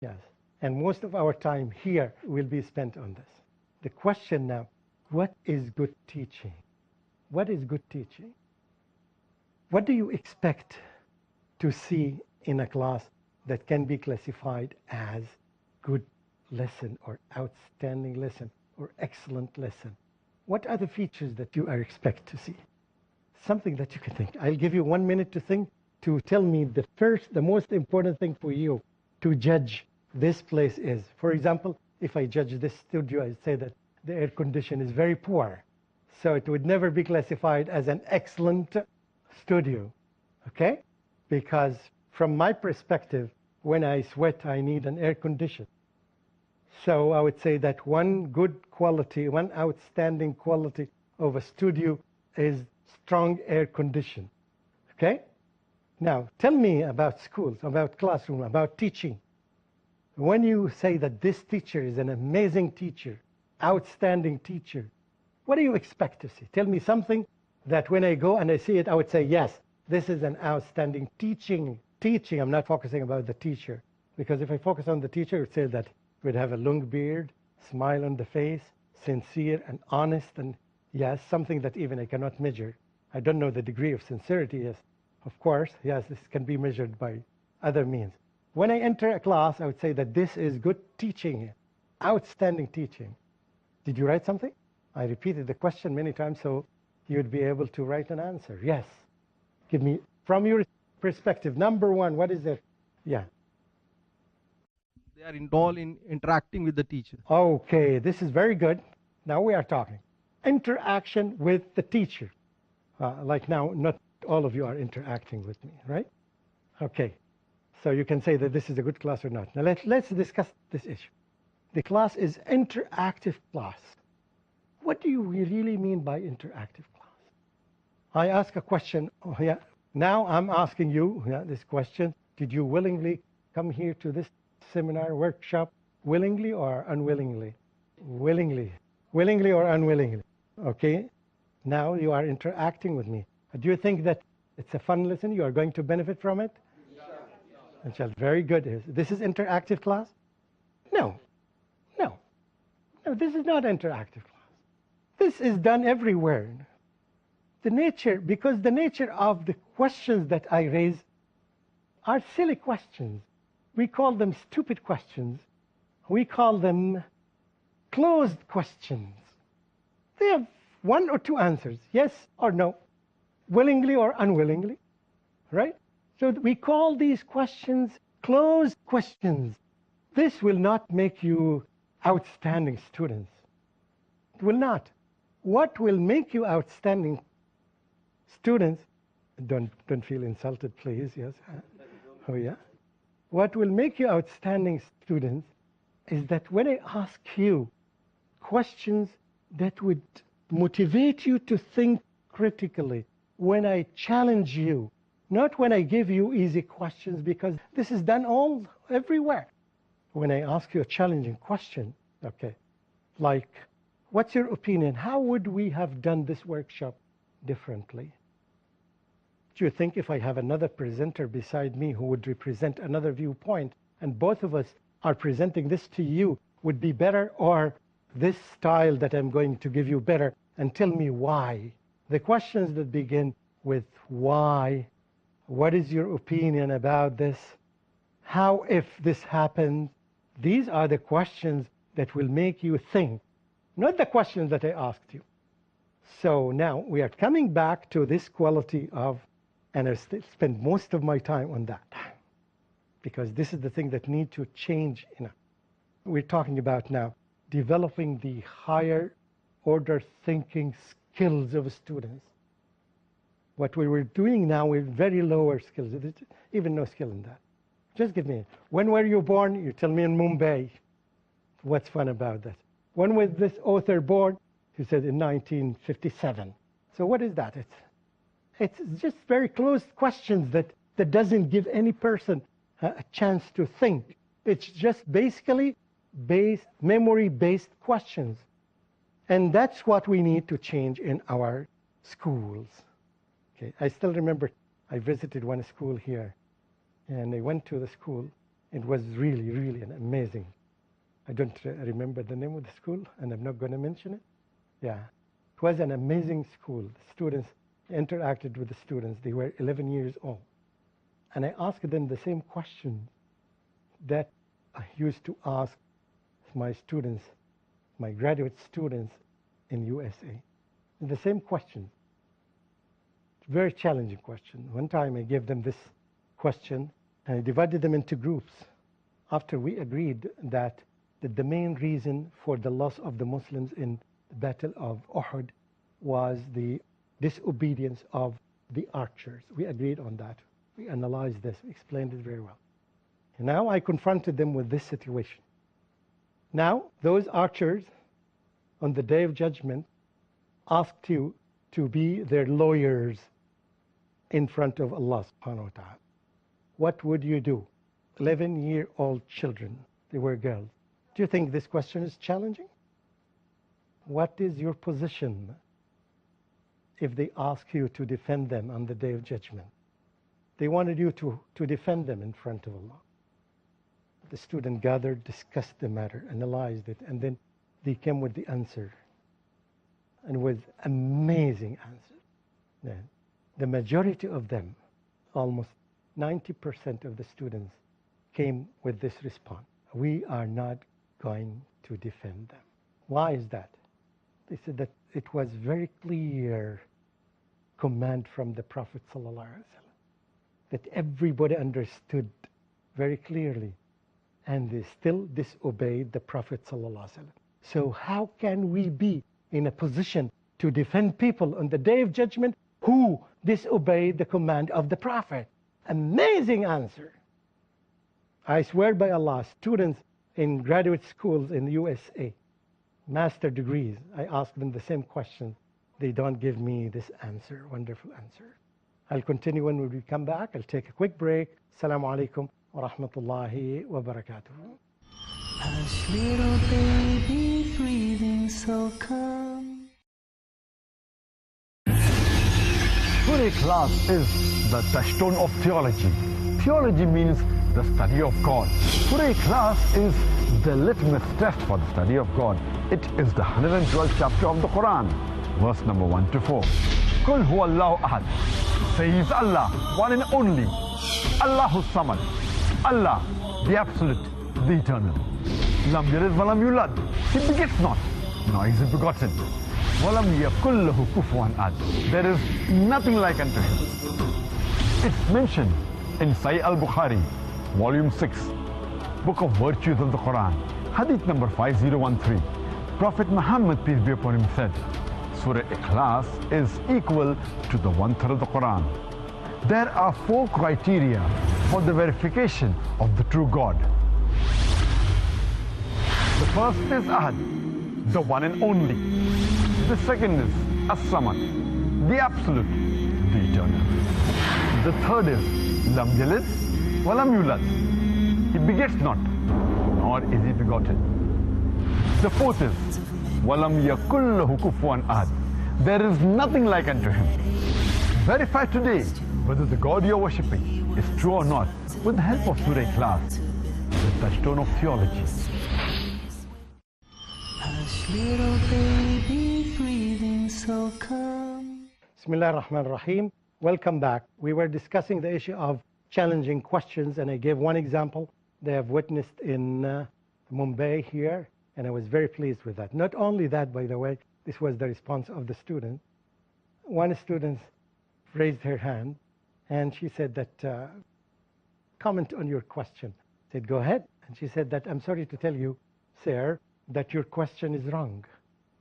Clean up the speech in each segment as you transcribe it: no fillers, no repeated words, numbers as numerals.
Yes. And most of our time here will be spent on this. The question now, what is good teaching? What is good teaching? What do you expect to see in a class that can be classified as good lesson or outstanding lesson or excellent lesson? What are the features that you are expect to see? Something that you can think. I'll give you 1 minute to think, to tell me the most important thing for you to judge this place is. For example, if I judge this studio, I say that the air condition is very poor. So it would never be classified as an excellent studio, okay? Because from my perspective, when I sweat, I need an air condition. So I would say that one good quality, one outstanding quality of a studio is strong air condition, okay? Now, tell me about schools, about classroom, about teaching. When you say that this teacher is an amazing teacher, outstanding teacher, what do you expect to see? Tell me something that when I go and I see it, I would say, yes, this is an outstanding teaching. Teaching, I'm not focusing about the teacher. Because if I focus on the teacher, it would say that he would have a long beard, smile on the face, sincere and honest, and yes, something that even I cannot measure. I don't know the degree of sincerity, yes. Of course, yes, this can be measured by other means. When I enter a class, I would say that this is good teaching, outstanding teaching. Did you write something? I repeated the question many times so you would be able to write an answer. Yes. Give me, from your perspective, number one, what is it? Yeah. They are involved in interacting with the teacher. Okay, this is very good. Now we are talking. Interaction with the teacher. Like now, not all of you are interacting with me, right? Okay. So you can say that this is a good class or not. Now let's discuss this issue. The class is interactive class. What do you really mean by interactive class? I ask a question. Oh, yeah. Now I'm asking you this question. Did you willingly come here to this seminar, workshop, willingly or unwillingly? Willingly. Willingly or unwillingly? Okay. Now you are interacting with me. Do you think that it's a fun lesson? You are going to benefit from it? Yes. Very good. This is interactive class? No. No. No, this is not interactive class. This is done everywhere. Because the nature of the questions that I raise are silly questions. We call them stupid questions. We call them closed questions. They have one or two answers, yes or no, willingly or unwillingly, right? So we call these questions closed questions. This will not make you outstanding students. It will not. What will make you outstanding students, don't feel insulted, please, yes. Oh, yeah. What will make you outstanding students is that when I ask you questions that would motivate you to think critically, when I challenge you, not when I give you easy questions, because this is done everywhere. When I ask you a challenging question, okay, like, what's your opinion? How would we have done this workshop differently? Do you think if I have another presenter beside me who would represent another viewpoint, and both of us are presenting this to you, would be better, or this style that I'm going to give you better, and tell me why? The questions that begin with why, what is your opinion about this, how if this happened, these are the questions that will make you think, not the questions that I asked you. So now we are coming back to this quality of, and I spend most of my time on that, because this is the thing that needs to change. We're talking about now developing the higher order thinking skills of students. What we were doing now with very lower skills, even no skill in that. Just give me, when were you born? You tell me in Mumbai. What's fun about that? When was this author born? He said in 1957. So what is that? It's just very closed questions that doesn't give any person a chance to think. It's just basically memory-based questions. And that's what we need to change in our schools. Okay, I still remember I visited one school here, and I went to the school, It was really, really an amazing. I don't remember the name of the school, and I'm not going to mention it. Yeah, it was an amazing school. The students interacted with the students. They were 11 years old. And I asked them the same question that I used to ask my students, my graduate students in USA. The same question. Very challenging question. One time I gave them this question, and I divided them into groups. After we agreed that the main reason for the loss of the Muslims in the Battle of Uhud was the disobedience of the archers. We agreed on that. We analyzed this. We explained it very well. And now I confronted them with this situation. Now, those archers, on the Day of Judgment, asked you to be their lawyers in front of Allah subhanahu wa ta'ala. What would you do? 11-year-old children, they were girls. Do you think this question is challenging? What is your position if they ask you to defend them on the Day of Judgment? They wanted you to defend them in front of Allah. The student gathered, discussed the matter, analyzed it, and then they came with the answer. And with amazing answers. Yeah. The majority of them, almost 90% of the students, came with this response. We are not going to defend them. Why is that? They said that it was very clear command from the Prophet ﷺ, that everybody understood very clearly, and they still disobeyed the Prophet ﷺ. So how can we be in a position to defend people on the Day of Judgment who disobeyed the command of the Prophet? Amazing answer. I swear by Allah, students in graduate schools in the USA, master degrees, I ask them the same question. They don't give me this answer, wonderful answer. I'll continue when we come back. I'll take a quick break. Assalamu alaikum wa rahmatullahi wa barakatuh. Hush, little baby, breathing so calm. Surah Ikhlas is the touchstone of theology. Theology means the study of God. Surah Ikhlas is the litmus test for the study of God. It is the 112th chapter of the Quran, verse number 1 to 4. Qul huwa Allahu ahad. Say He is Allah, one and only. Allahu Samad. Allah, the absolute, the eternal. Lam yalid wa lam yulad. He begets not, nor is he begotten. Walam yakul lahu kufuwan ahad. There is nothing like unto him. It's mentioned in Sahih al-Bukhari, volume 6, book of virtues of the Quran, hadith number 5013. Prophet Muhammad, peace be upon him, said, Surah Ikhlas is equal to the 1/3 of the Quran. There are 4 criteria for the verification of the true God. The first is Ahad, the one and only. The second is As-Samad, the absolute, the eternal. The third is Lam Yalid wa Lam Yulad. He begets not, nor is he begotten. The fourth is Walam yakul lahu kufuwan ahad. There is nothing like unto him. Verify today whether the God you are worshipping is true or not with the help of Surah Ikhlas, the touchstone of theology. Hush, little baby, breathing so calm. Bismillah ar-Rahman ar-Rahim. Welcome back. We were discussing the issue of challenging questions, and I gave one example they have witnessed in Mumbai here, and I was very pleased with that. Not only that, by the way, this was the response of the student. One student raised her hand, and she said that, comment on your question. I said, go ahead. And she said that, I'm sorry to tell you, sir, that your question is wrong.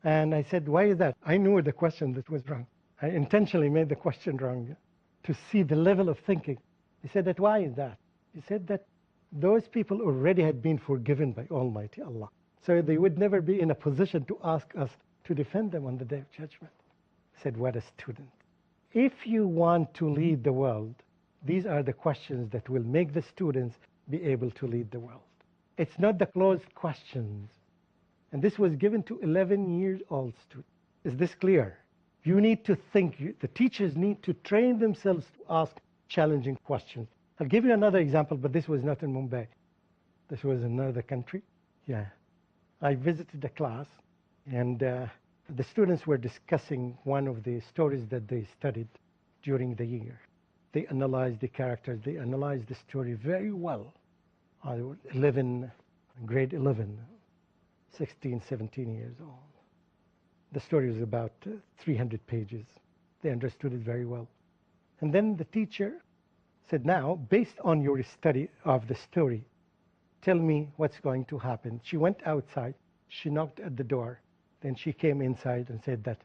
And I said, why is that? I knew the question that was wrong. I intentionally made the question wrong to see the level of thinking. He said that, why is that? He said that those people already had been forgiven by Almighty Allah. So they would never be in a position to ask us to defend them on the Day of Judgment. I said, what a student. If you want to lead the world, these are the questions that will make the students be able to lead the world. It's not the closed questions. And this was given to 11-year-old students. Is this clear? You need to think. The teachers need to train themselves to ask challenging questions. I'll give you another example, but this was not in Mumbai. This was in another country. Yeah. I visited a class, and the students were discussing one of the stories that they studied during the year. They analyzed the characters. They analyzed the story very well. I was 11, grade 11, 16, 17 years old. The story was about 300 pages. They understood it very well. And then the teacher said, now, based on your study of the story, tell me what's going to happen. She went outside. She knocked at the door. Then she came inside and said that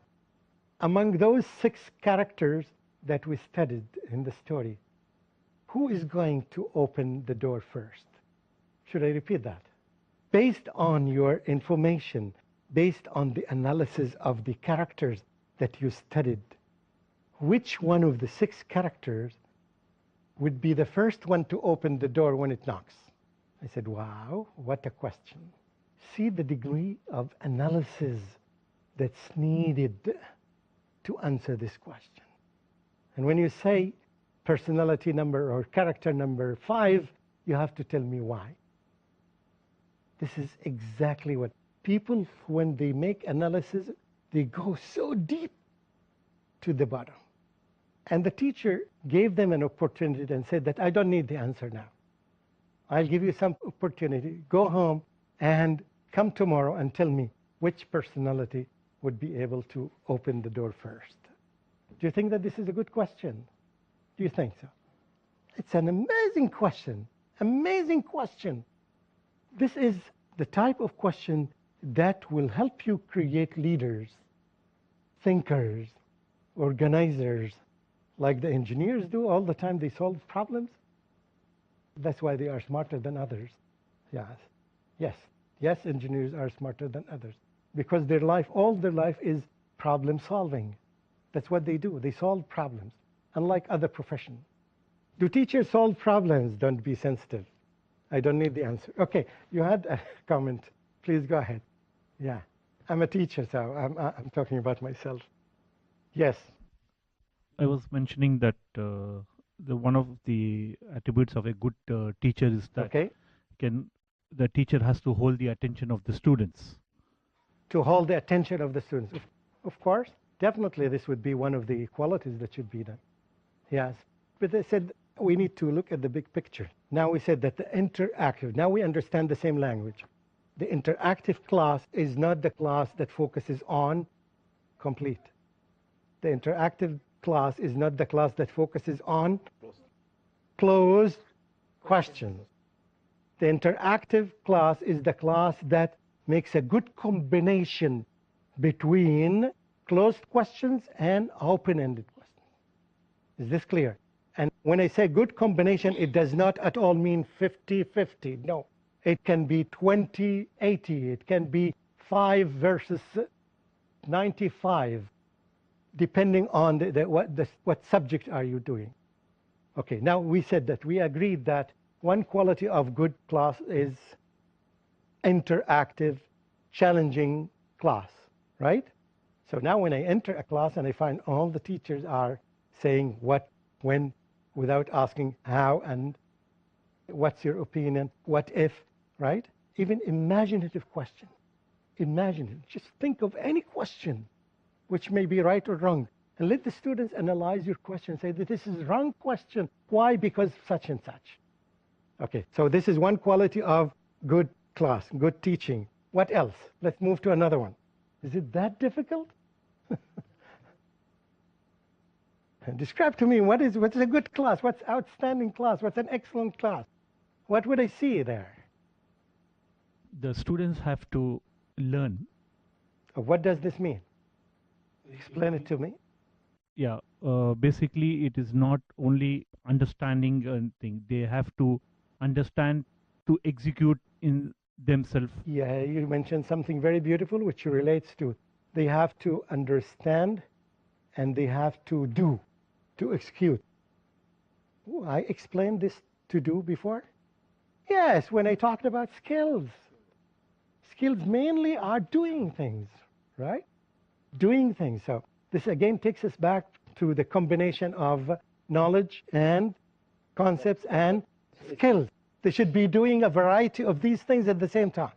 among those 6 characters that we studied in the story, who is going to open the door first? Should I repeat that? Based on your information, based on the analysis of the characters that you studied, which one of the 6 characters would be the first one to open the door when it knocks? I said, wow, what a question. See the degree of analysis that's needed to answer this question. And when you say personality number or character number 5, you have to tell me why. This is exactly what people, when they make analysis, they go so deep to the bottom. And the teacher gave them an opportunity and said that I don't need the answer now. I'll give you some opportunity. Go home and come tomorrow and tell me which personality would be able to open the door first. Do you think that this is a good question? Do you think so? It's an amazing question. Amazing question. This is the type of question that will help you create leaders, thinkers, organizers, like the engineers do all the time. They solve problems. That's why they are smarter than others. Yes. Yes. Yes, engineers are smarter than others because their life, all their life is problem solving. That's what they do. They solve problems, unlike other professions. Do teachers solve problems? Don't be sensitive. I don't need the answer. Okay, you had a comment. Please go ahead. Yeah, I'm a teacher, so I'm talking about myself. Yes. I was mentioning that one of the attributes of a good teacher is that the teacher has to hold the attention of the students. To hold the attention of the students. Of course, definitely this would be one of the qualities that should be done. Yes. But they said we need to look at the big picture. Now we said that the interactive, now we understand the same language. The interactive class is not the class that focuses on complete. The interactive class is not the class that focuses on closed questions. The interactive class is the class that makes a good combination between closed questions and open-ended questions. Is this clear? And when I say good combination, it does not at all mean 50-50. No, it can be 20-80. It can be 5 versus 95, depending on what subject are you doing. Okay, now we said that we agreed that one quality of good class is interactive, challenging class, right? So now when I enter a class and I find all the teachers are saying what, when, without asking how and what's your opinion, what if, right? Even imaginative question. Imagine, just think of any question which may be right or wrong, and let the students analyze your question, say that this is wrong question. Why? Because such and such. Okay, so this is one quality of good class, good teaching. What else? Let's move to another one. Is it that difficult? Describe to me what's a good class, what's outstanding class, what's an excellent class. What would I see there? The students have to learn. What does this mean? Explain it to me. Yeah, basically it is not only understanding a thing. They have to understand to execute in themselves. Yeah, you mentioned something very beautiful which relates to they have to understand and they have to do, to execute. Ooh, I explained this to do before? Yes, when I talked about skills. Skills mainly are doing things, right? Doing things. So this again takes us back to the combination of knowledge and concepts and skills. They should be doing a variety of these things at the same time.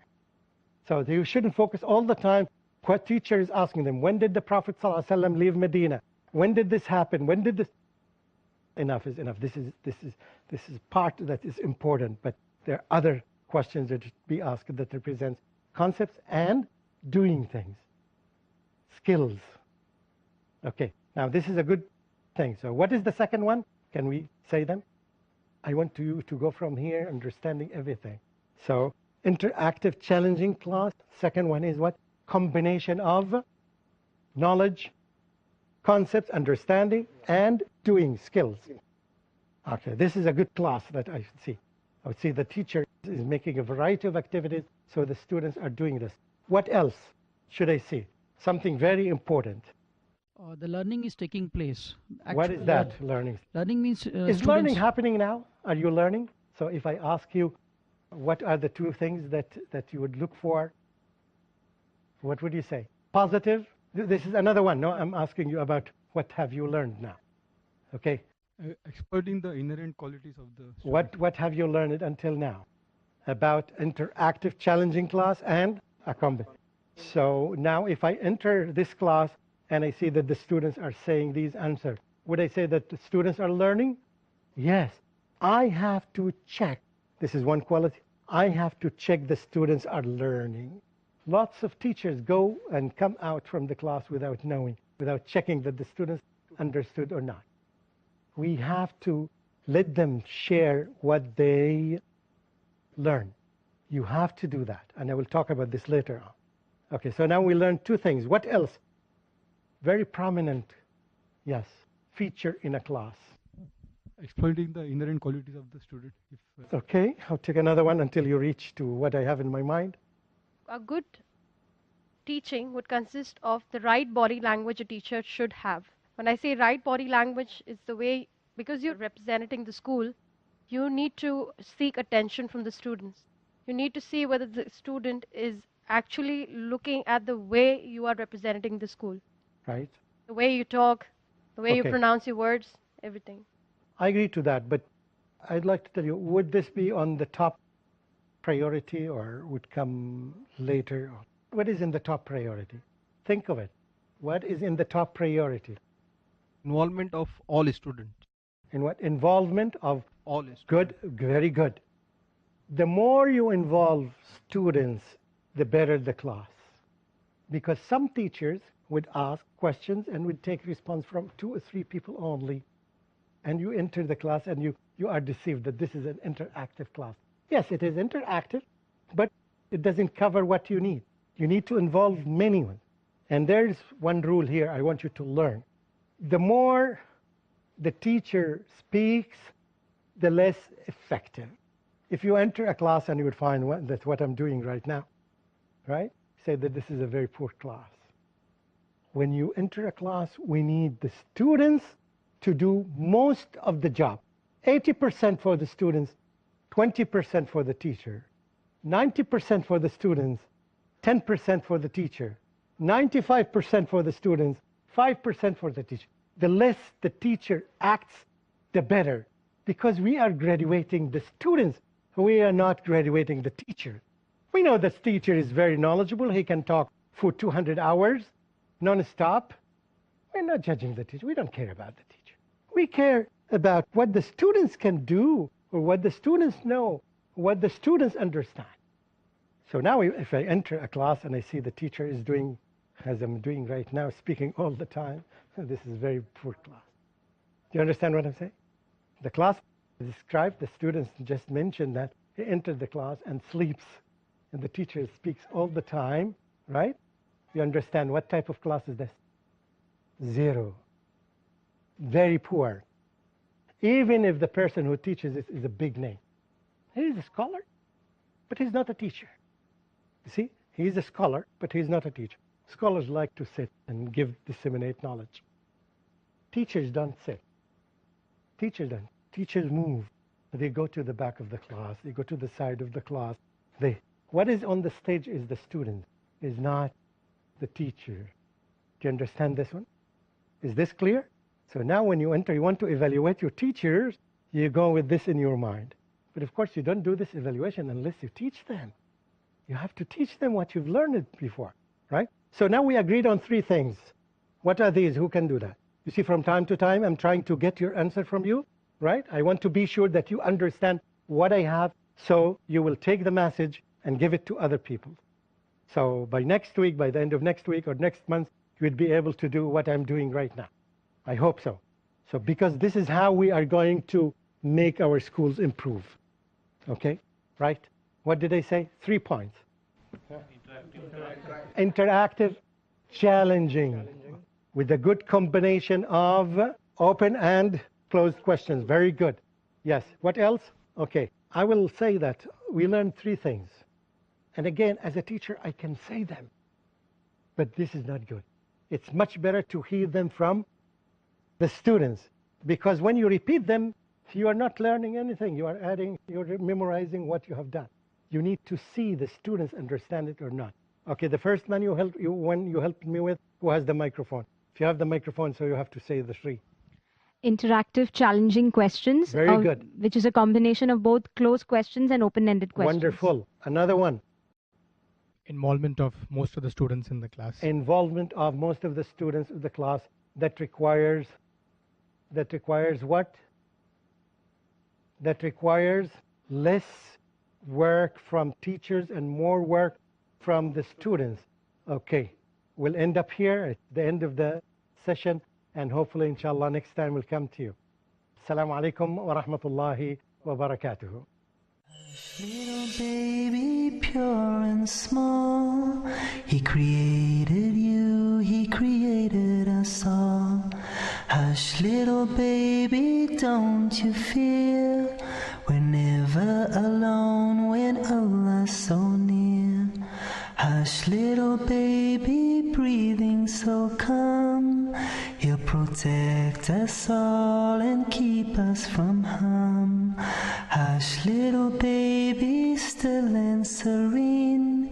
So you shouldn't focus all the time. What teacher is asking them, when did the Prophet ﷺ leave Medina? When did this happen? When did this? Enough is enough. This is part that is important, but there are other questions that should be asked that represents concepts and doing things, skills. Okay, now this is a good thing. So what is the second one? Can we say them? I want you to go from here, understanding everything. So interactive, challenging class. Second one is what? Combination of knowledge, concepts, understanding, and doing skills. Okay, this is a good class that I should see. I would see the teacher is making a variety of activities, so the students are doing this. What else should I see? Something very important. The learning is taking place. What is that, learning? Learning means is learning happening now? Are you learning? So if I ask you, what are the two things that you would look for? What would you say? Positive? This is another one. No, I'm asking you about what have you learned now. Okay. Exploiting the inherent qualities of the student. What have you learned until now about interactive, challenging class and a combination? So now if I enter this class and I see that the students are saying these answers, would I say that the students are learning? Yes. I have to check. This is one quality. I have to check the students are learning. Lots of teachers go and come out from the class without knowing, without checking that the students understood or not. We have to let them share what they learn. You have to do that, and I will talk about this later on. Okay, so now we learned two things. What else? Very prominent, yes, feature in a class. Exploiting the inherent qualities of the student. Okay, I'll take another one until you reach to what I have in my mind. A good teaching would consist of the right body language a teacher should have. When I say right body language, it's the way, because you're representing the school, you need to seek attention from the students. You need to see whether the student is actually looking at the way you are representing the school. Right. The way you talk, the way you pronounce your words, everything. I agree to that, but I'd like to tell you, would this be on the top priority or would come later? What is in the top priority? Think of it. What is in the top priority? Involvement of all students. In what? Involvement of all students. Good, very good. The more you involve students, the better the class. Because some teachers would ask questions and would take response from 2 or 3 people only. And you enter the class and you are deceived that this is an interactive class. Yes, it is interactive, but it doesn't cover what you need. You need to involve many ones. And there's one rule here I want you to learn. The more the teacher speaks, the less effective. If you enter a class and you would find that's what I'm doing right now, right? Say that this is a very poor class. When you enter a class, we need the students to do most of the job. 80% for the students, 20% for the teacher, 90% for the students, 10% for the teacher, 95% for the students, 5% for the teacher. The less the teacher acts, the better. Because we are graduating the students, we are not graduating the teacher. We know this teacher is very knowledgeable. He can talk for 200 hours, non-stop. We're not judging the teacher. We don't care about the teacher. We care about what the students can do, or what the students know, what the students understand. So now if I enter a class and I see the teacher is doing, as I'm doing right now, speaking all the time, this is a very poor class. Do you understand what I'm saying? The class described, the students just mentioned that he entered the class and sleeps, and the teacher speaks all the time, right? You understand what type of class is this? 0. Very poor. Even if the person who teaches it is a big name. He's a scholar, but he's not a teacher. You see, he's a scholar, but he's not a teacher. Scholars like to sit and disseminate knowledge. Teachers don't sit. Teachers don't. Teachers move. They go to the back of the class. They go to the side of the class. What is on the stage is the student, is not the teacher. Do you understand this one? Is this clear? So now when you enter, you want to evaluate your teachers, you go with this in your mind. But of course, you don't do this evaluation unless you teach them. You have to teach them what you've learned before, right? So now we agreed on 3 things. What are these? Who can do that? You see, from time to time, I'm trying to get your answer from you, right? I want to be sure that you understand what I have, so you will take the message and give it to other people. So by next week, by the end of next week or next month, you will be able to do what I'm doing right now. I hope so. So because this is how we are going to make our schools improve. Okay, right? What did I say? 3 points. Interactive, challenging, with a good combination of open and closed questions. Very good. Yes. What else? Okay. I will say that we learned 3 things. And again, as a teacher, I can say them. But this is not good. It's much better to hear them from the students. Because when you repeat them, you are not learning anything. You are adding, you're memorizing what you have done. You need to see the students understand it or not. Okay, the first man you helped me with, who has the microphone? If you have the microphone, so you have to say the 3. Interactive, challenging questions. Very good. Which is a combination of both closed questions and open-ended questions. Wonderful. Another one. Involvement of most of the students in the class. Involvement of most of the students in the class. That requires what? That requires less work from teachers and more work from the students. Okay, we'll end up here at the end of the session, and hopefully, inshallah, next time we'll come to you. Assalamu alaikum wa rahmatullahi wa barakatuhu. Little baby, pure and small, He created you, He created us all. Hush, little baby, don't you fear, we're never alone when Allah's so near. Hush, little baby, breathing so calm, He'll protect us all and keep us from harm. Hush, little baby, still and serene,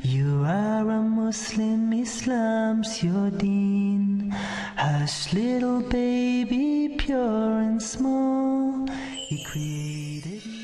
you are a Muslim, Islam's your deen. Hush, little baby, pure and small, He created you.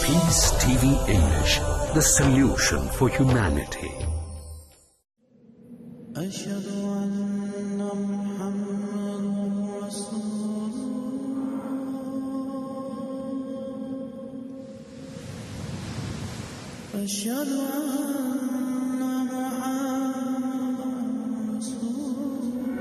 Peace TV English, the solution for humanity. أشهد أن محمد رسول الله. أشهد أن محمد رسول الله.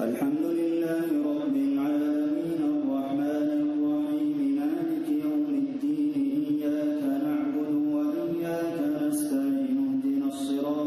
الحمد لله رب العالمين الرحمن الرحيم مالك يوم الدين إياك نعبد وإياك نستعين اهدنا الصراط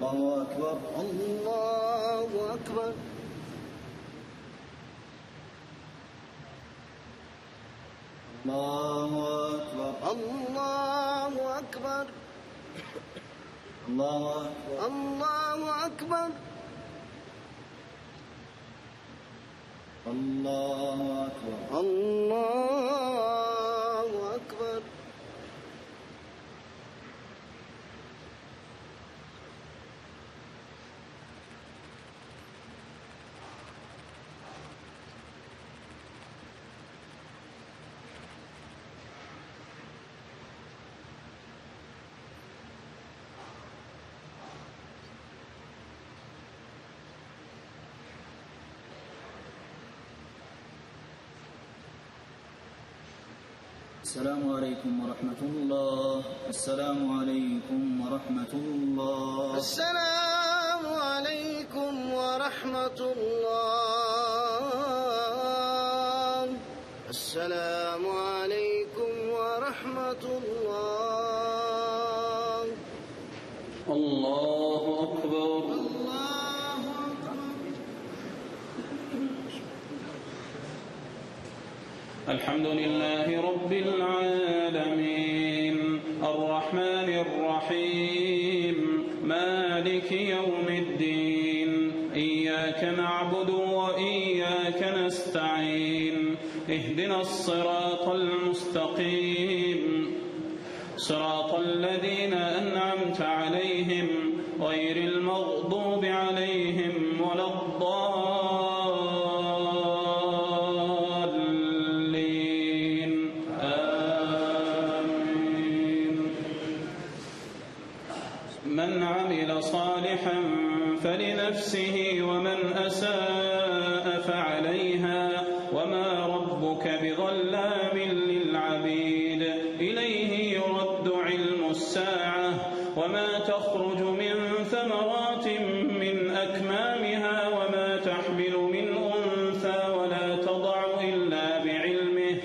الله أكبر الله أكبر الله أكبر الله أكبر الله أكبر الله أكبر الله أكبر السلام عليكم ورحمة الله. السلام عليكم ورحمة الله. السلام عليكم ورحمة الله. السلام عليكم ورحمة الله. الله أكبر. الله أكبر. الحمد لله رب العالمين الرحمن الرحيم مالك يوم الدين إياك نعبد وإياك نستعين اهدنا الصراط المستقيم صراط الذين أنعمت عليهم غير المغضوب عليهم ولا الضالين آمين. من عمل صالحا فلنفسه ومن أساء فعليها وما ربك بظلام للعبيد. إليه يرد علم الساعة وما تخرج من ثمرات من أكمامها وما تحمل من أنثى ولا تضع إلا بعلمه.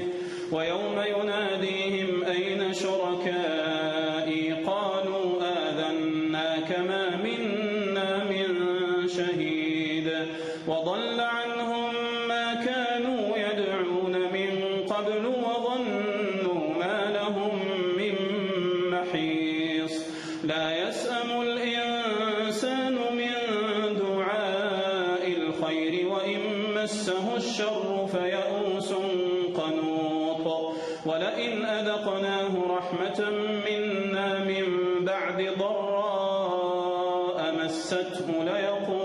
ويوم يناديهم أين شركائي قالوا آذناك ما منا من شهيد وضل عنهم ما كانوا يدعون من قبل وظنوا ما لهم من محيص. لا يسأم الإنسان من دعاء الخير وإن مسه الشر فيئوس قنوط. ولئن أذقناه رحمة منا من بعد ضراء مسته ليقول